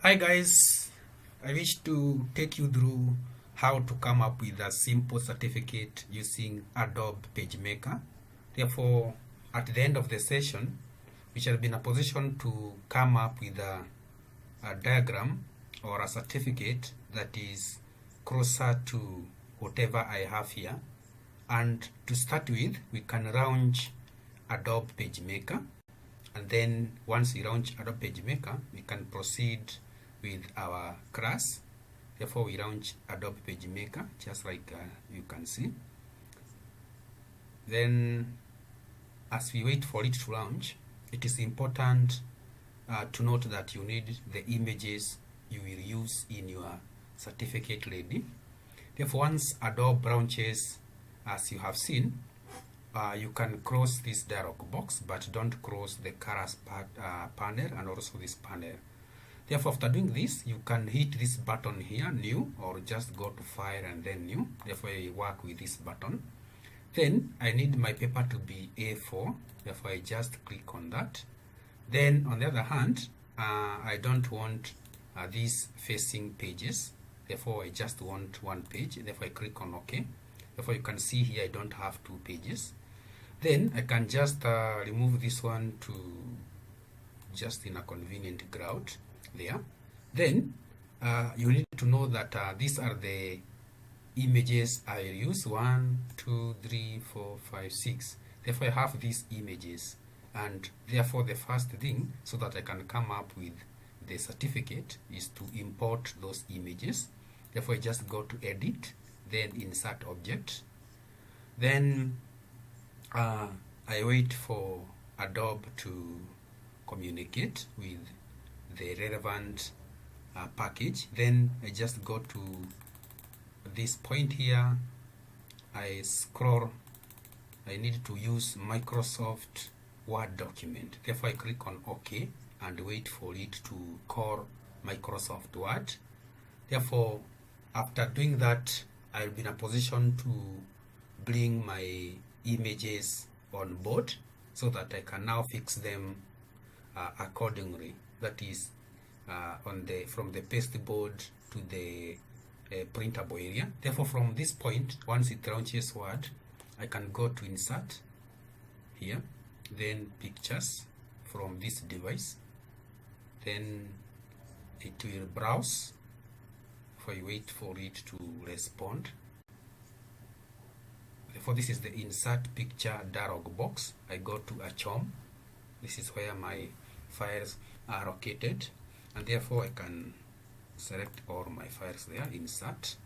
Hi guys, I wish to take you through how to come up with a simple certificate using Adobe PageMaker. Therefore, at the end of the session, we shall be in a position to come up with a diagram or a certificate that is closer to whatever I have here. And to start with, we can launch Adobe PageMaker. And then once we launch Adobe PageMaker, we can proceed with our class. Therefore, we launch Adobe PageMaker, just like you can see. Then, as we wait for it to launch, it is important to note that you need the images you will use in your certificate ready. Therefore, once Adobe launches, as you have seen, you can close this dialog box, but don't close the colors panel and also this panel. Therefore, after doing this, you can hit this button here, new, or just go to file and then new. Therefore, I work with this button. Then I need my paper to be A4. Therefore, I just click on that. Then on the other hand, I don't want these facing pages. Therefore, I just want one page. Therefore, I click on OK. Therefore, you can see here I don't have two pages. Then I can just remove this one to just in a convenient ground there. Then you need to know that these are the images I will use. 1, 2, 3, 4, 5, 6. Therefore, I have these images, and therefore the first thing, so that I can come up with the certificate, is to import those images. Therefore, I just go to edit, then insert object. Then I wait for Adobe to communicate with the relevant package. Then I just go to this point here. I scroll. I need to use Microsoft Word document. Therefore, I click on OK and wait for it to call Microsoft Word. Therefore, after doing that, I'll be in a position to bring my images on board so that I can now fix them accordingly. That is from the paste board to the printable area. Therefore, from this point, once it launches Word, I can go to insert here, then pictures from this device. Then it will browse. If I wait for it to respond. Therefore, this is the insert picture dialog box. I go to a CHOM. This is where my files are located, and therefore I can select all my files there, insert.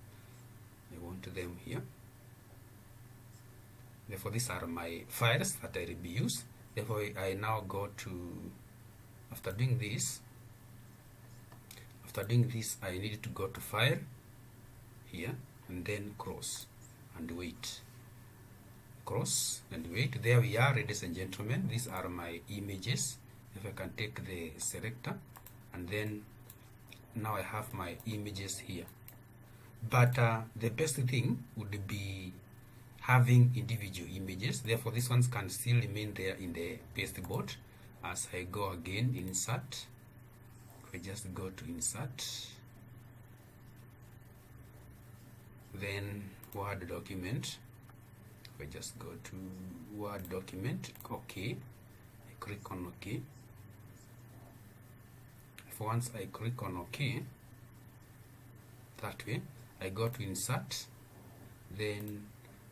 I want them here. Therefore, these are my files that I will be used. Therefore, I now go to, after doing this, I need to go to file here and then close and wait. Close and wait. There we are, ladies and gentlemen. These are my images. If I can take the selector, and then now I have my images here. But the best thing would be having individual images. Therefore, these ones can still remain there in the paste board. As I go again, insert. I just go to insert. Then Word document. I just go to Word document. OK. I click on OK. Once I click on OK, that way, I go to insert, then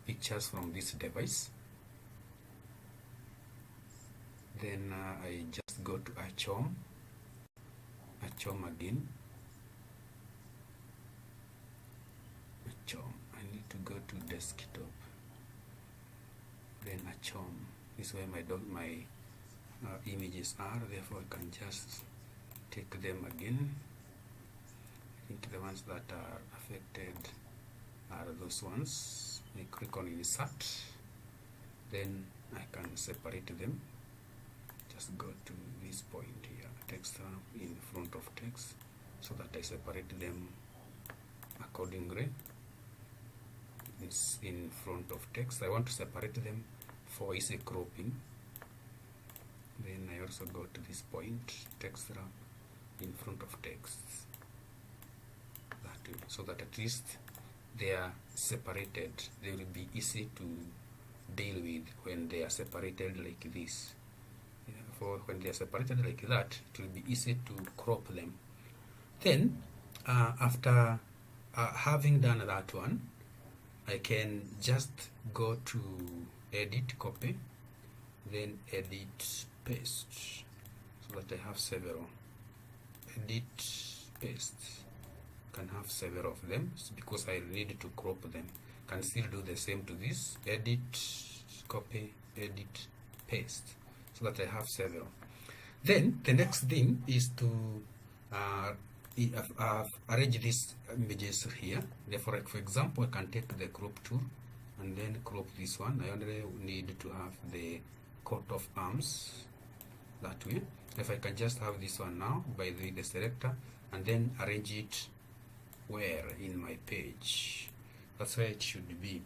pictures from this device. Then I just go to a CHOM again. A CHOM. I need to go to desktop. Then a CHOM. This is where my images are. Therefore, I can just take them again. I think the ones that are affected are those ones. I click on insert. Then I can separate them. Just go to this point here, text in front of text, so that I separate them accordingly. It's in front of text. I want to separate them for easy cropping. Then I also go to this point, text wrap, in front of texts that way, so that at least they are separated. They will be easy to deal with when they are separated like this. For when they are separated like that, it will be easy to crop them. Then after having done that one, I can just go to edit, copy, then edit, paste, so that I have several. Edit, paste, can have several of them because I need to crop them. Can still do the same to this, edit, copy, edit, paste, so that I have several. Then the next thing is to arrange these images here. Therefore, for example, I can take the crop tool and then crop this one. I only need to have the coat of arms that way. If I can just have this one now by the selector and then arrange it where in my page. That's where it should be.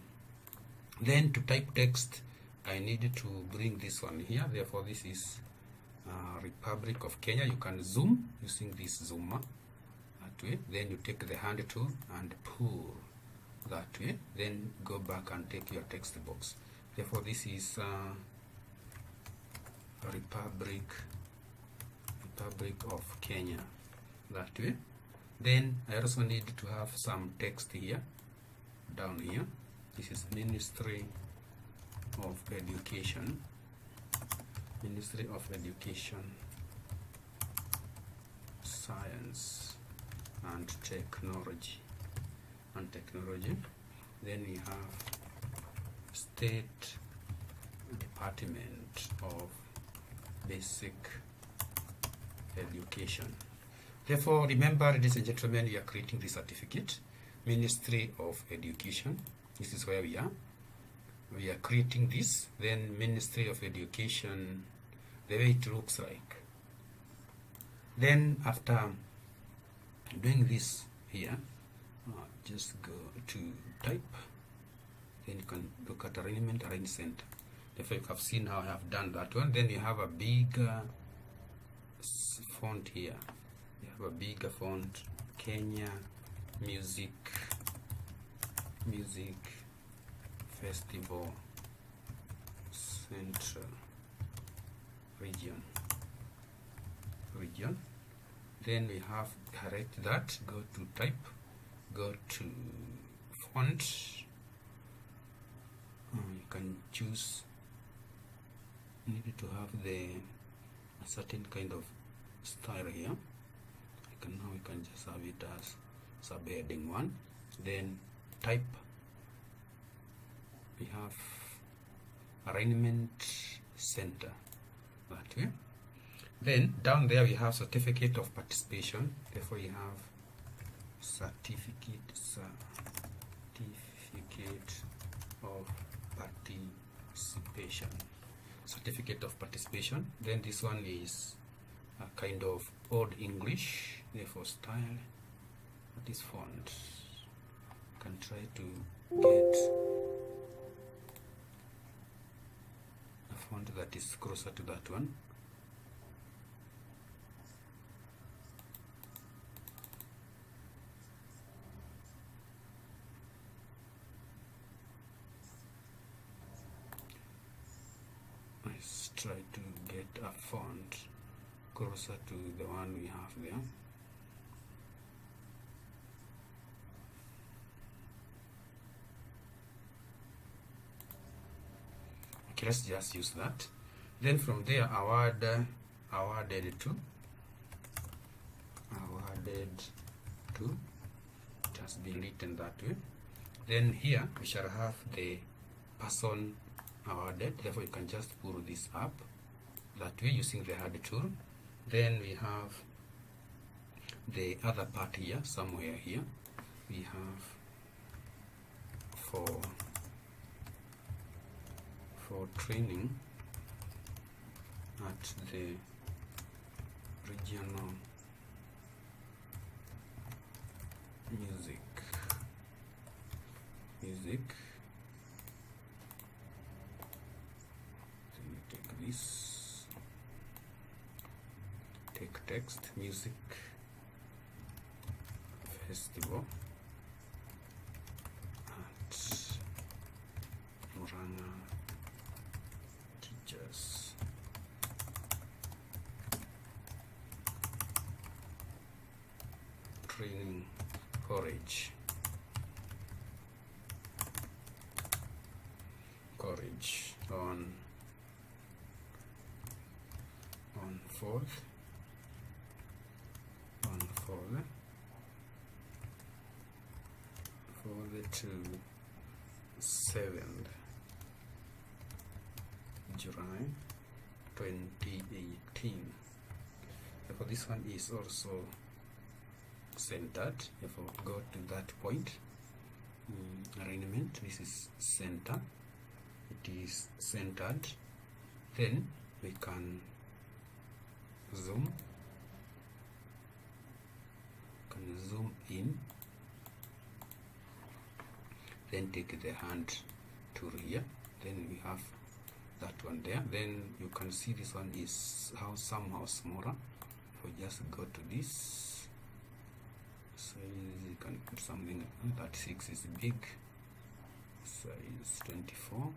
Then to type text, I need to bring this one here. Therefore, this is Republic of Kenya. You can zoom using this zoomer that way. Then you take the hand tool and pull that way. Then go back and take your text box. Therefore, this is Republic of Kenya that way. Then I also need to have some text here, down here. This is Ministry of Education. Ministry of Education, Science and Technology. Then we have State Department of Basic Education. Therefore, remember, ladies and gentlemen, we are creating the certificate, Ministry of Education. This is where we are. We are creating this. Then Ministry of Education, the way it looks like. Then after doing this here, just go to type. Then you can look at arrangement, arrange center. If you have seen how I have done that one, then you have a bigger font here. You have a bigger font, Kenya Music Festival Central Region. Then we have correct that, go to type, go to font. You can choose, you need to have a certain kind of style here. Now we can just have it as subheading 1. Then type, we have arrangement center that way. Then down there we have certificate of participation. Therefore you have certificate of participation. Certificate of participation. Then this one is a kind of old English. Therefore style, that is font. You can try to get a font that is closer to that one. Let's try to get a font closer to the one we have there. Okay, let's just use that. Then from there, awarded to, it has been written that way. Then here we shall have the person awarded. Therefore you can just pull this up that way using the hard tool. Then we have the other part here, somewhere here we have for training at the regional music so you take this, take text, music festival at Muranga Teachers Training College on 4th to 7th July 2018. Therefore, this one is also centered. If I go to that point, alignment, this is center, it is centered. Then we can zoom in, then take the hand tool here, then we have that one there. Then you can see this one is somehow smaller. If we just go to this, so you can put something that 6 is big, size 24,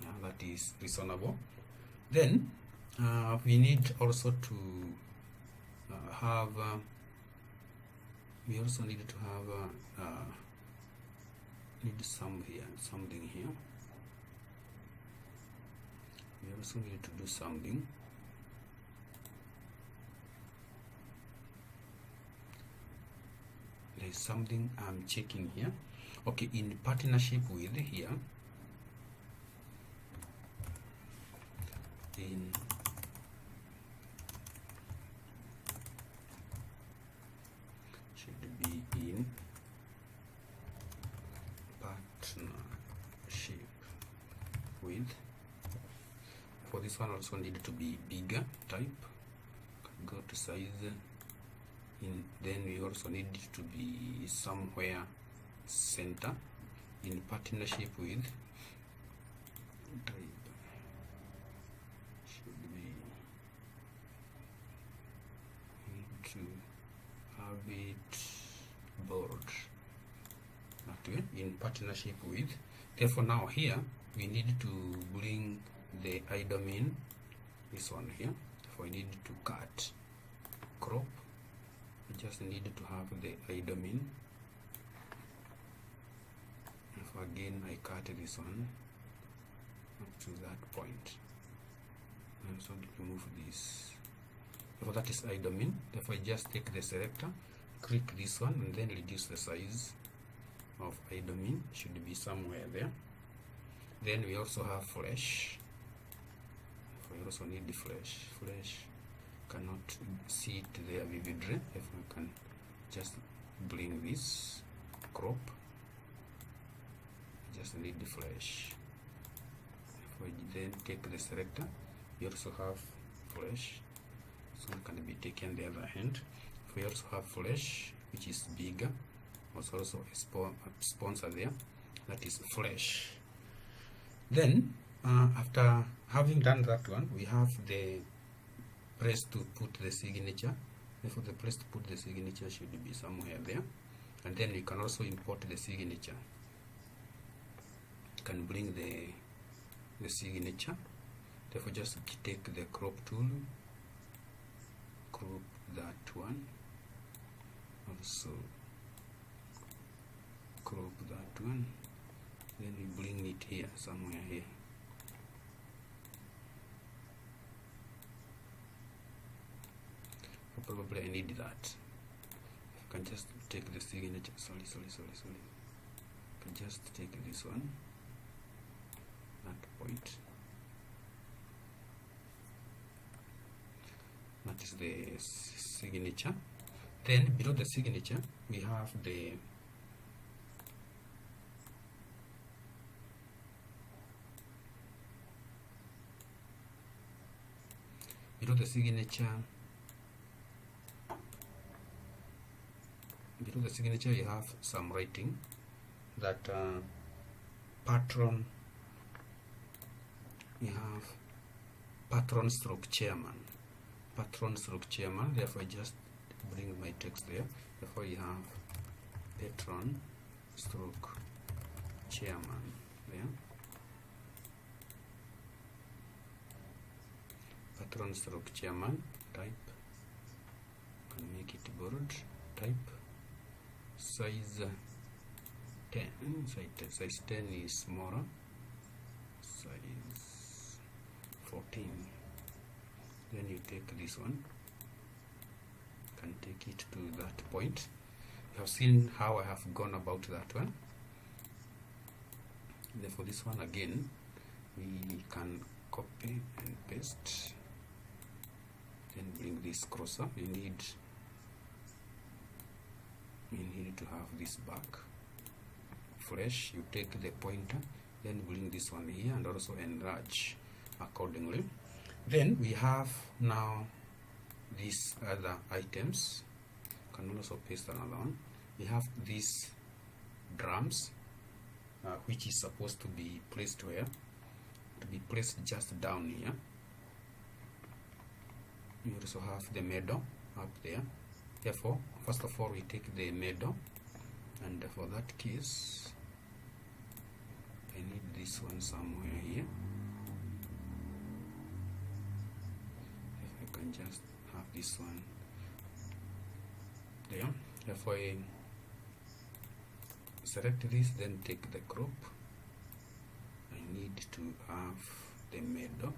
yeah, that is reasonable. Then we need also to have we also need to have something here. We also need to do something. There's something I'm checking here. Okay, in partnership with here, in should be in partnership with. For this one also need to be bigger type. Go to size. Then we also need to be somewhere center. In partnership with type should be to have it bold that way, in partnership with. Therefore now here we need to bring the I domain, this one here. Therefore we need to cut, crop. We just need to have the I domain. If again I cut this one up to that point, and so remove this. Therefore that is I domain. Therefore I just take the selector, click this one, and then reduce the size of I domain. Should be somewhere there. Then we also have flash. We also need the flash. Cannot see it there vividly. If we can just bring this, crop, just need the flash. If we then take the selector, we also have flash, so it can be taken the other hand. We also have flash, which is bigger, also a sponsor there, that is flash. Then after having done that one, we have the place to put the signature. Therefore the place to put the signature should be somewhere there, and then we can also import the signature. You can bring the signature. Therefore just take the crop tool, crop that one, also crop that one, then we bring it here, somewhere here. Probably I need that. I can just take the signature. Sorry. I can just take this one, that point. That is the signature. Then below the signature we have the you have some writing that patron. We have patron stroke chairman. patron stroke chairman. Therefore I just bring my text there. Therefore you have patron stroke chairman there. Patron stroke chairman, type, can make it bold, type, size 10, size 10 is smaller, size 14. Then you take this one, can take it to that point. You have seen how I have gone about that one. Therefore this one again, we can copy and paste, then bring this closer. You need to have this back fresh. You take the pointer, then bring this one here and also enlarge accordingly. Then we have now these other items. Can also paste another one. We have these drums, which is supposed to be placed where? To be placed just down here. You also have the middle up there. Therefore, first of all, we take the middle, and for that case, I need this one somewhere here. If I can just have this one there. Therefore, I select this, then take the crop. I need to have the middle.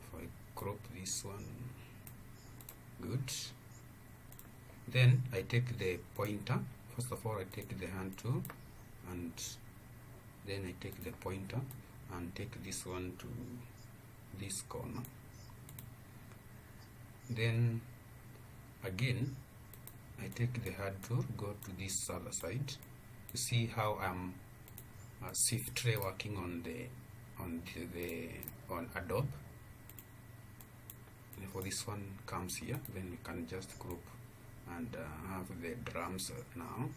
If I crop this one, good. Then I take the pointer. First of all, I take the hand tool, and then I take the pointer and take this one to this corner. Then again, I take the hand tool, go to this other side. You see how I'm swiftly working on Adobe. And for this one comes here, then we can just group and have the drums now.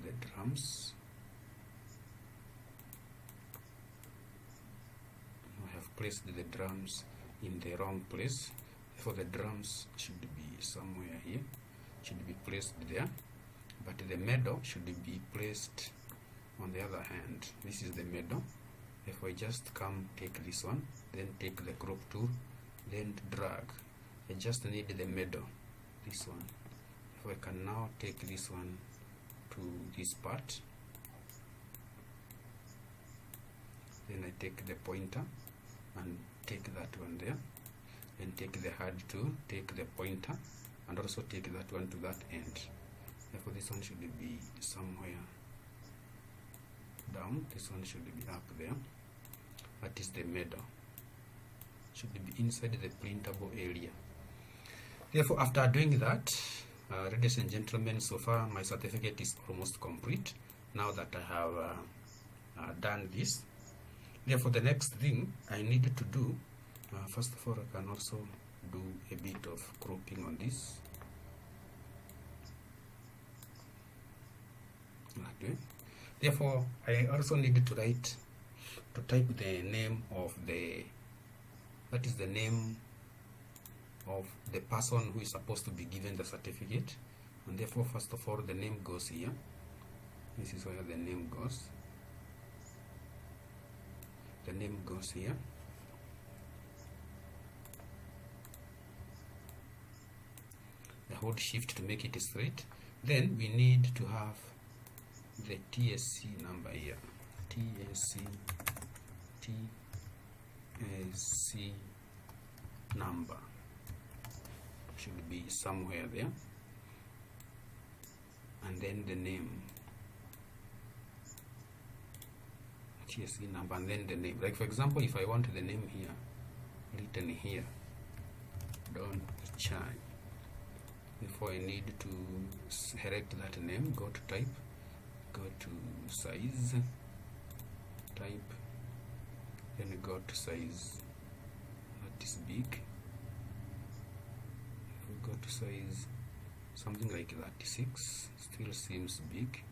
The drums. I have placed the drums in the wrong place. For the drums should be somewhere here, should be placed there, but the middle should be placed on the other hand. This is the middle. If I just come take this one, then take the crop tool, then drag. I just need the middle, this one. If I can now take this one to this part, then I take the pointer and take that one there, then take the hard tool, take the pointer, and also take that one to that end. Therefore this one should be somewhere down, this one should be up there. That is the middle, should be inside the printable area. Therefore, after doing that, ladies and gentlemen, so far my certificate is almost complete now that I have done this. Therefore, the next thing I need to do, first of all, I can also do a bit of cropping on this. Okay. Therefore, I also need to type the name of that is the name of the person who is supposed to be given the certificate, and therefore first of all the name goes here. This is where the name goes. The name goes here. I hold shift to make it straight. Then we need to have the TSC number here. TSC number should be somewhere there, and then the name, TSC number, and then the name. Like for example, if I want the name here written here, don't charge. Before I need to select that name, go to type, go to size, type, then go to size. That is big. If we go to size something like 36, still seems big.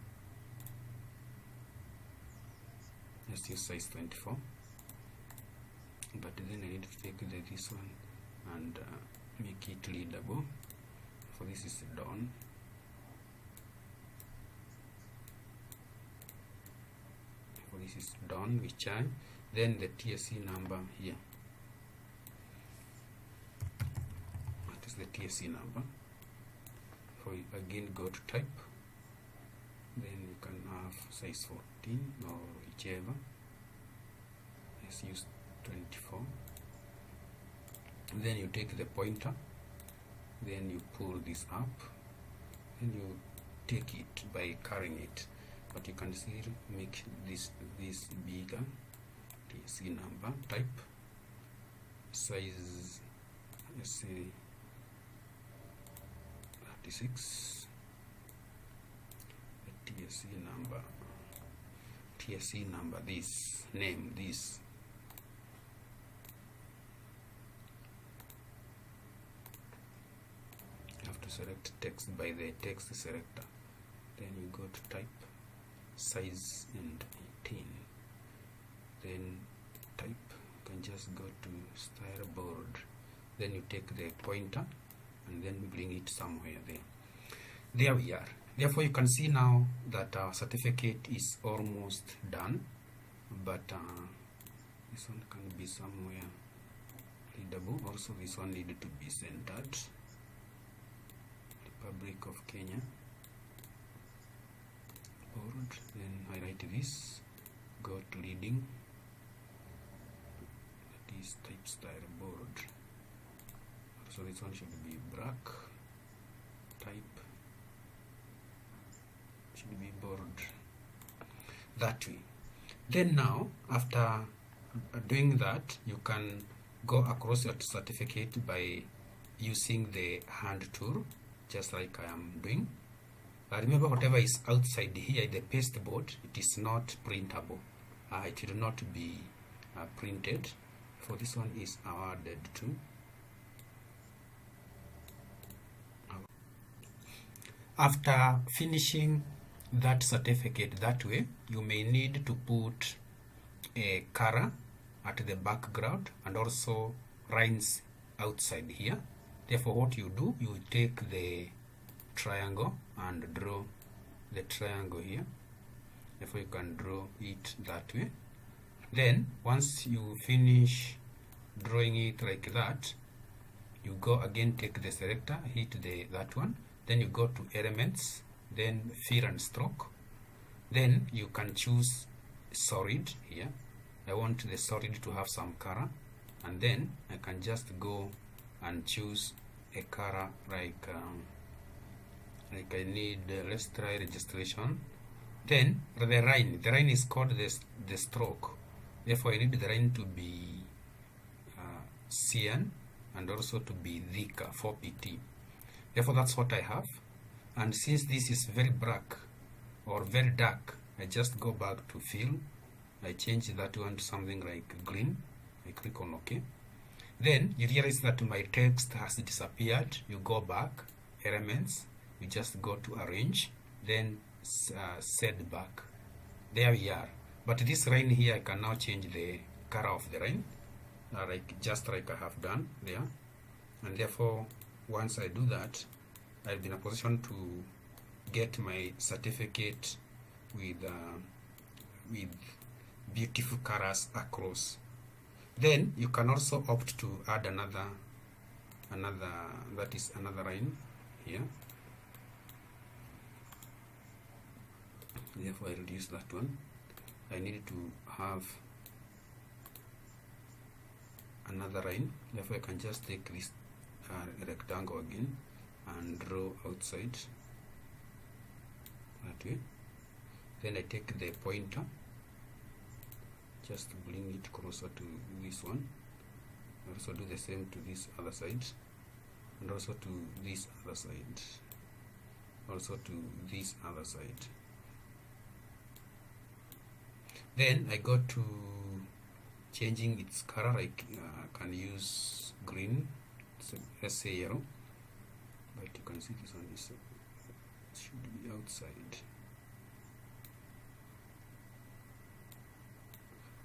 Let's use size 24. but then I need to take this one and make it readable. For this is done. For this is done, which I then the TSC number here. That is the TSC number. So you again go to type. Then you can have size 14 or whichever. Let's use 24. Then you take the pointer, then you pull this up, and you take it by carrying it. But you can still make this bigger. TSC number, type, size, let's say 36. The TSC number, this name, this. You have to select text by the text selector. Then you go to type, size and 18. Then type, you can just go to style board. Then you take the pointer and then bring it somewhere there. There we are. Therefore, you can see now that our certificate is almost done, but this one can be somewhere readable. Also, this one needed to be centered. Republic of Kenya. Board. Then highlight this. Go to reading. That is type style board. So this one should be black. Type. Should be board that way. Then now, after doing that, you can go across your certificate by using the hand tool, just like I am doing. Remember, whatever is outside here, the paste board, it is not printable. It will not be printed. For this one is awarded to. After finishing that certificate that way, you may need to put a color at the background and also lines outside here. Therefore, what you do, you take the triangle and draw the triangle here. Therefore, you can draw it that way. Then, once you finish drawing it like that, you go again, take the selector, hit that one. Then you go to elements, then fill and stroke. Then you can choose solid here. I want the solid to have some color, and then I can just go and choose a color like I need, let's try registration. Then the line is called the stroke. Therefore, I need the line to be cyan and also to be thicker, 4pt. Therefore, that's what I have. And since this is very black or very dark, I just go back to fill. I change that one to something like green. I click on OK. Then you realize that my text has disappeared. You go back, elements, you just go to arrange, then set back. There we are. But this line here, I can now change the color of the line, just like I have done there. And therefore, once I do that, I'll be in a position to get my certificate with beautiful colors across. Then you can also opt to add another line here. Therefore, I reduce that one. I need to have another line. Therefore, I can just take this rectangle again and draw outside that way. Then I take the pointer, just bring it closer to this one. Also do the same to this other side, and also to this other side, also to this other side. Then I go to changing its color. I can use green, so let's say yellow, but you can see this one is should be outside.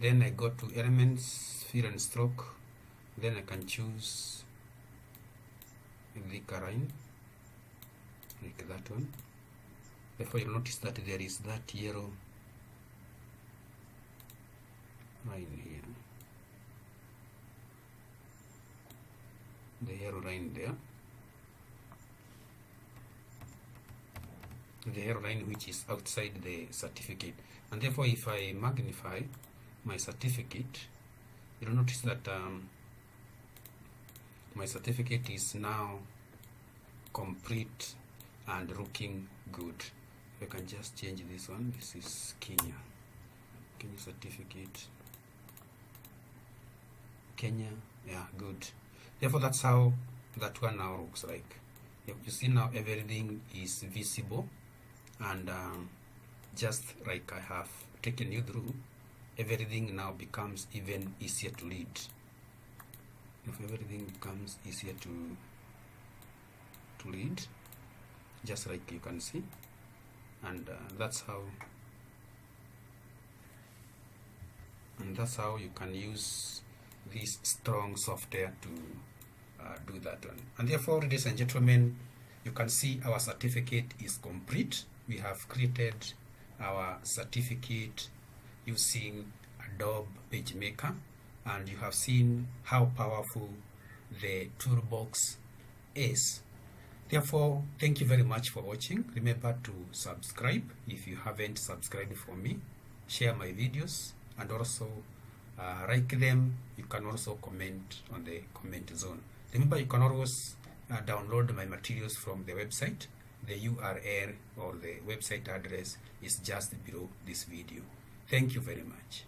Then I go to elements, fill and stroke. Then I can choose the line, like that one. Therefore you'll notice that there is that yellow line here, the yellow line there, the yellow line which is outside the certificate. And therefore if I magnify my certificate, you'll notice that my certificate is now complete and looking good. I can just change this one. This is Kenya certificate, Kenya. Yeah, good. Therefore that's how that one now looks like. You see now everything is visible, and just like I have taken you through, everything now becomes even easier to read. If everything becomes easier to read, just like you can see, and that's how you can use this strong software to do that one. And therefore, ladies and gentlemen, you can see our certificate is complete. We have created our certificate using Adobe PageMaker, and you have seen how powerful the toolbox is. Therefore, thank you very much for watching. Remember to subscribe if you haven't subscribed for me. Share my videos and also like them. You can also comment on the comment zone. Remember, you can always download my materials from the website. The URL or the website address is just below this video. Thank you very much.